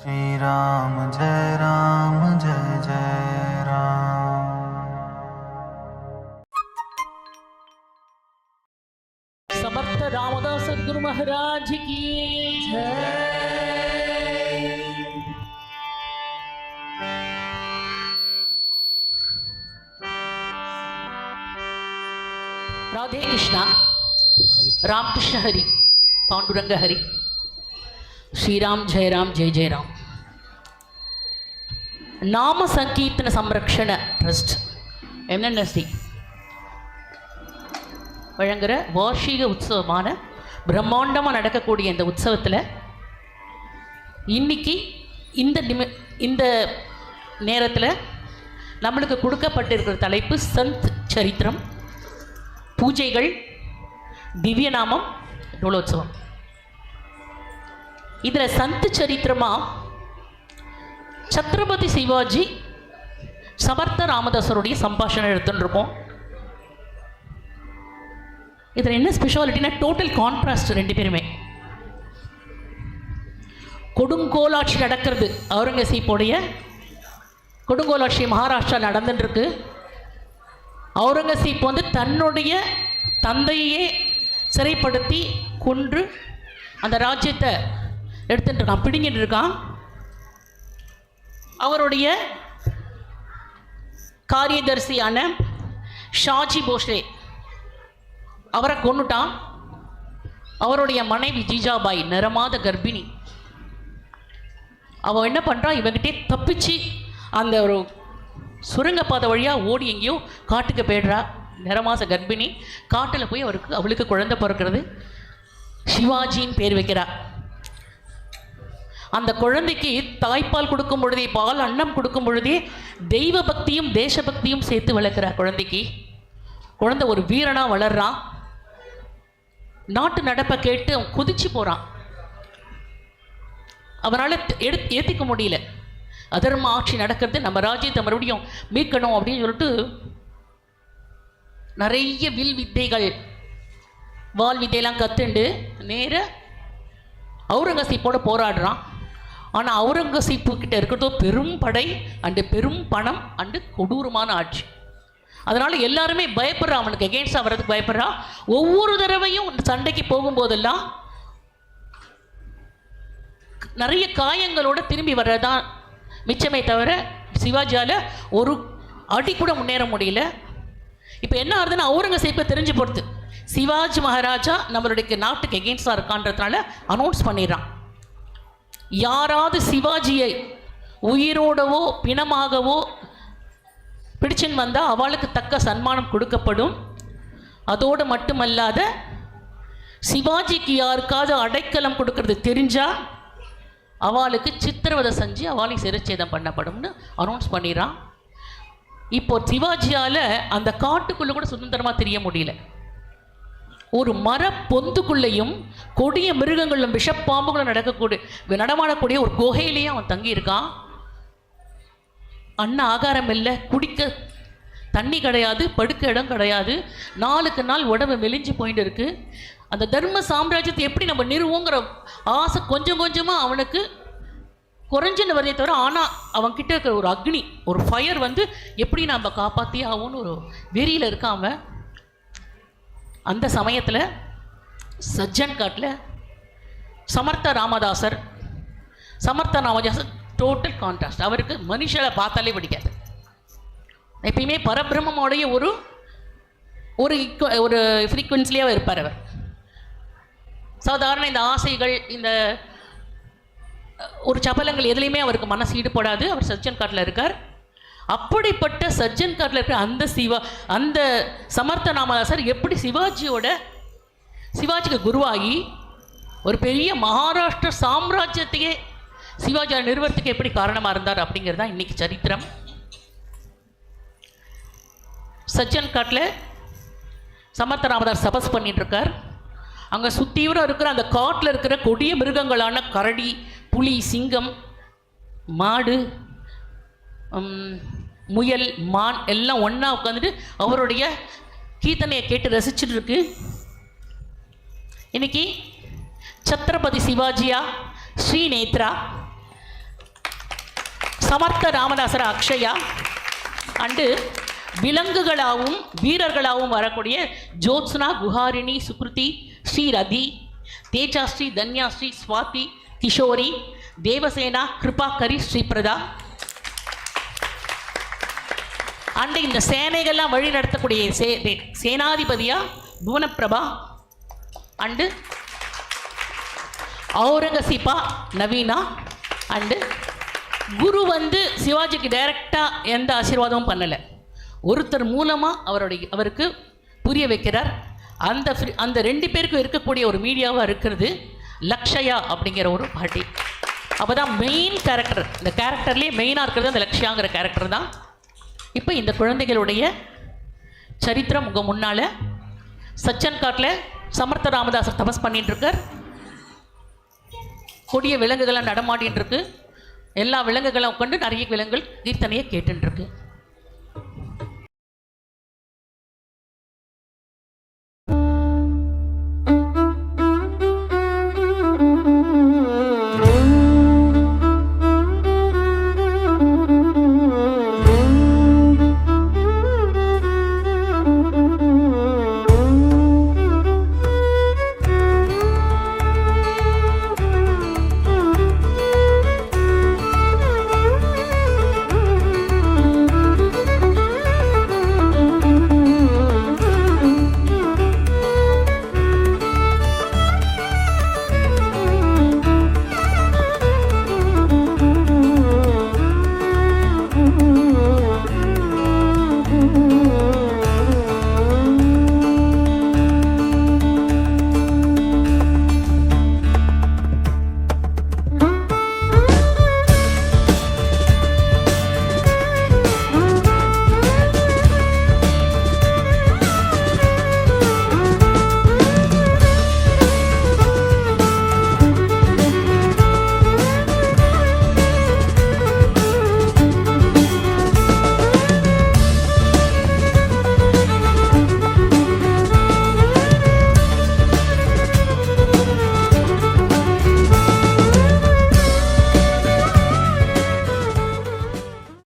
श्री राम जय जय राम। समर्थ रामदास गुरु महाराज की जय। राधे कृष्णा, रामकृष्ण हरि, पांडुरंग हरि, श्री राम जय जय राम। नाम संकीर्तन संरक्षण ट्रस्ट MNSD வழங்குகிற வார்ஷிக உற்சவமான பிரம்மாண்டமாக நடக்கக்கூடிய இந்த உற்சவத்தில் இன்னைக்கு இந்த நேரத்தில் நம்மளுக்கு கொடுக்கப்பட்டிருக்கிற தலைப்பு சந்த் சரித்திரம், பூஜைகள், திவ்யநாமம், டோலோத்சவம். இதில் சந்த் சரித்திரமாக சத்ரபதி சிவாஜி சமர்த்த ராமதாசருடைய சம்பாஷணை எடுத்துட்டுருப்போம். இதில் என்ன ஸ்பெஷாலிட்டினா டோட்டல் கான்ட்ராஸ்ட். ரெண்டு பேருமே கொடுங்கோலாட்சி நடக்கிறது. அவுரங்கசீப்போடைய கொடுங்கோலாட்சி மகாராஷ்டிரா நடந்துட்டுருக்கு. அவுரங்கசீப் வந்து தன்னுடைய தந்தையே சிறைப்படுத்தி கொன்று அந்த ராஜ்யத்தை எடுத்துட்டு இருக்கான், பிடிங்கிட்டு இருக்கான். அவருடைய காரியதர்சியான ஷாஜி போஸ்லே அவரை கொன்னுட்டான். அவருடைய மனைவி ஜிஜாபாய் நிறமாத கர்ப்பிணி. அவன் என்ன பண்ணுறான், இவங்கிட்டே தப்பிச்சு அந்த ஒரு சுரங்கப்பாதை வழியாக ஓடி எங்கேயோ காட்டுக்கு போய்டுறா. நிறமாச கர்ப்பிணி காட்டில் போய் அவளுக்கு குழந்தை பிறக்கிறது. சிவாஜின்னு பேர் வைக்கிறா. அந்த குழந்தைக்கு தாய்ப்பால் கொடுக்கும் பொழுதே, பால் அன்னம் கொடுக்கும் பொழுதே தெய்வ பக்தியும் தேசபக்தியும் சேர்த்து வளர்க்குறா. குழந்தைக்கு குழந்தை ஒரு வீரனாக வளர்றான். நாட்டு நடப்பை கேட்டு அவன் குதிச்சு போகிறான். அவனால் ஏற்றிக்க முடியல. அதர்ம ஆட்சி நடக்கிறது, நம்ம ராஜ்யத்தை மறுபடியும் மீட்கணும் அப்படின்னு சொல்லிட்டு நிறைய வில் வித்தைகள், வால் வித்தையெல்லாம் கற்றுண்டு நேர அவுரங்கசீப்போடு போராடுறான். ஆனால் அவுரங்கசீப்பு கிட்ட இருக்கிறதோ பெரும் படை அண்டு பெரும் பணம் அண்டு கொடூரமான ஆட்சி. அதனால் எல்லாருமே பயப்படுறா, அவனுக்கு எகெயின்ஸ்டாக வர்றதுக்கு பயப்படுறா. ஒவ்வொரு தடவையும் சண்டைக்கு போகும்போதெல்லாம் நிறைய காயங்களோடு திரும்பி வர்றதான் மிச்சமே தவிர சிவாஜியால் ஒரு அடி கூட முன்னேற முடியல. இப்போ என்ன ஆகுதுன்னா, அவுரங்கசீப்பை தெரிஞ்சு போடுது, சிவாஜி மகாராஜா நம்மளுடைய நாட்டுக்கு எகெயின்ஸ்டாக இருக்கான்றதுனால அனௌன்ஸ் பண்ணிடுறான். யாராவது சிவாஜியை உயிரோடவோ பிணமாகவோ பிடிச்சுன்னு வந்தால் அவளுக்கு தக்க சன்மானம் கொடுக்கப்படும். அதோடு மட்டுமல்லாத சிவாஜிக்கு யாருக்காவது அடைக்கலம் கொடுக்கறது தெரிஞ்சால் அவளுக்கு சித்திரவதை செஞ்சு அவளையும் சிறைச்சேதம் பண்ணப்படும்னு அனௌன்ஸ் பண்ணிடுறான். இப்போ சிவாஜியால் அந்த காட்டுக்குள்ளே கூட சுதந்திரமாக தெரிய முடியல. ஒரு மர பொந்துக்குள்ளேயும் கொடிய மிருகங்களும் விஷப்பாம்புகளும் நடமாடக்கூடிய ஒரு குகையிலையும் அவன் தங்கியிருக்கான். அன்ன ஆகாரம் இல்லை, குடிக்க தண்ணி கிடையாது, படுக்க இடம் கிடையாது. நாளுக்கு நாள் உடம்பு மெலிஞ்சு போயிட்டு இருக்கு. அந்த தர்ம சாம்ராஜ்யத்தை எப்படி நம்ம நிறுவோங்கிற ஆசை கொஞ்சம் கொஞ்சமாக அவனுக்கு குறைஞ்சுன்னு வரதே தவிர, ஆனால் அவன்கிட்ட இருக்கிற ஒரு அக்னி, ஒரு ஃபயர் வந்து எப்படி நம்ம காப்பாற்றியே ஆகும்னு ஒரு வெறியில் இருக்கான் அவன். அந்த சமயத்தில் சஜ்ஜன் காட்டில் சமர்த்த ராமதாசர் டோட்டல் கான்ட்ராஸ்ட். அவருக்கு மனுஷனை பார்த்தாலே பிடிக்காது. எப்பயுமே பரபிரம்மோடைய ஒரு ஒரு ஃப்ரீக்குவன்சிலியாக இருப்பார் அவர். சாதாரண இந்த ஆசைகள், இந்த ஒரு சபலங்கள் எதுலேயுமே அவருக்கு மனசு ஈடுபடாது. அவர் சஜ்ஜன் காட்டில் இருக்கார். அப்படிப்பட்ட சஜ்ஜன் காட்டில் இருக்கிற அந்த சமர்த்த ராமதாசர் எப்படி சிவாஜிக்கு குருவாகி ஒரு பெரிய மகாராஷ்டிர சாம்ராஜ்யத்தையே சிவாஜியை நிறுவனத்துக்கு எப்படி காரணமாக இருந்தார் அப்படிங்கிறது தான் இன்றைக்கி சரித்திரம். சஜ்ஜன் காட்டில் சமர்த்த ராமதாஸ் தபஸ் பண்ணிட்டுருக்கார். அங்கே சுத்தீவிரம் இருக்கிற அந்த காட்டில் இருக்கிற கொடிய மிருகங்களான கரடி, புலி, சிங்கம், மாடு, முயல், மான் எல்லாம் ஒன்றா உட்காந்துட்டு அவருடைய கீர்த்தனையை கேட்டு ரசிச்சுட்டு இருக்கு. இன்னைக்கு சத்ரபதி சிவாஜியா, ஸ்ரீநேத்ரா, சமர்த்த ராமதாசர அக்ஷயா அண்டு விலங்குகளாகவும் வீரர்களாகவும் வரக்கூடிய ஜோத்ஸ்னா, குஹாரிணி, சுக்ருதி, ஸ்ரீரதி, தேஜாஸ்ரீ, தன்யாஸ்ரீ, ஸ்வாதி, கிஷோரி, தேவசேனா, கிருபாகரி, ஸ்ரீபிரதா அண்டு இந்த சேனைகள்லாம் வழி நடத்தக்கூடிய சேனாதிபதியா புவனப்பிரபா அண்டு அவுரங்கசீபா நவீனா அண்டு குரு வந்து சிவாஜிக்கு டைரக்டாக எந்த ஆசீர்வாதமும் பண்ணலை, ஒருத்தர் மூலமாக அவருக்கு புரிய வைக்கிறார். அந்த 2 பேருக்கும் இருக்கக்கூடிய ஒரு மீடியாவாக இருக்கிறது லக்ஷயா அப்படிங்கிற ஒரு பாட்டி. அப்போ தான் மெயின் கேரக்டர், இந்த கேரக்டர்லேயே மெயினாக இருக்கிறது அந்த லக்ஷயாங்கிற கேரக்டர் தான். இப்போ இந்த குழந்தைகளுடைய சரித்திரம் உங்கள் முன்னால். சச்சன் காட்டில் சமர்த்த ராமதாசர் தபஸ் பண்ணிட்டுருக்கார். கொடிய விலங்குகள்லாம் நடமாடின்னு இருக்கு. எல்லா விலங்குகளும் உட்காந்து நிறைய விலங்குகள் கீர்த்தனையை கேட்டுருக்கு.